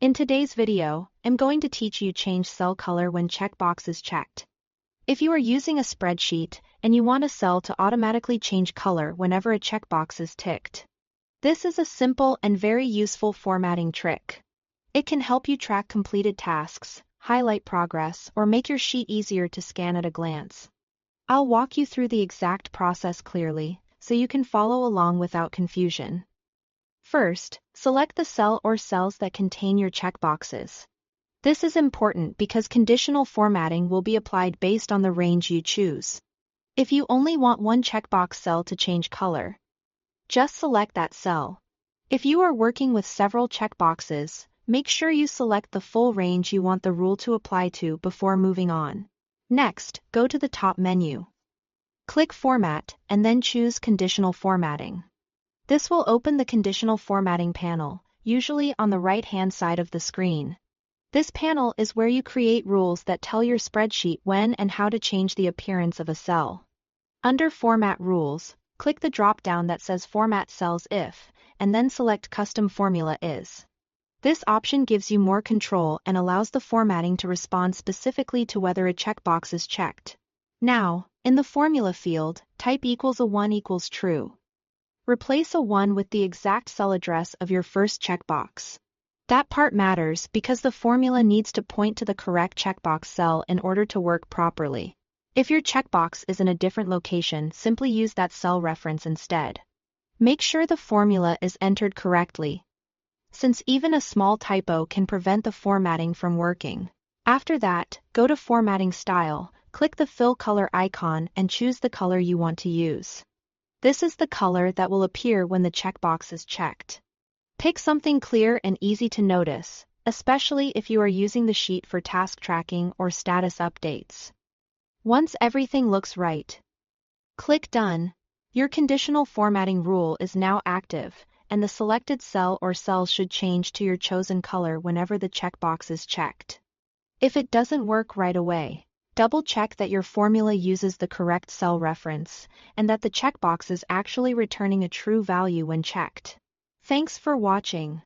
In today's video, I'm going to teach you change cell color when checkbox is checked. If you are using a spreadsheet and you want a cell to automatically change color whenever a checkbox is ticked, this is a simple and very useful formatting trick. It can help you track completed tasks, highlight progress, or make your sheet easier to scan at a glance. I'll walk you through the exact process clearly, so you can follow along without confusion. First, select the cell or cells that contain your checkboxes. This is important because conditional formatting will be applied based on the range you choose. If you only want one checkbox cell to change color, just select that cell. If you are working with several checkboxes, make sure you select the full range you want the rule to apply to before moving on. Next, go to the top menu. Click Format and then choose Conditional Formatting. This will open the Conditional Formatting panel, usually on the right-hand side of the screen. This panel is where you create rules that tell your spreadsheet when and how to change the appearance of a cell. Under Format Rules, click the drop-down that says Format Cells If, and then select Custom Formula Is. This option gives you more control and allows the formatting to respond specifically to whether a checkbox is checked. Now, in the Formula field, type =1 equals true. Replace a 1 with the exact cell address of your first checkbox. That part matters because the formula needs to point to the correct checkbox cell in order to work properly. If your checkbox is in a different location, simply use that cell reference instead. Make sure the formula is entered correctly, since even a small typo can prevent the formatting from working. After that, go to Formatting Style, click the Fill Color icon and choose the color you want to use. This is the color that will appear when the checkbox is checked. Pick something clear and easy to notice, especially if you are using the sheet for task tracking or status updates. Once everything looks right, click Done. Your conditional formatting rule is now active, and the selected cell or cells should change to your chosen color whenever the checkbox is checked. If it doesn't work right away, double-check that your formula uses the correct cell reference, and that the checkbox is actually returning a true value when checked. Thanks for watching.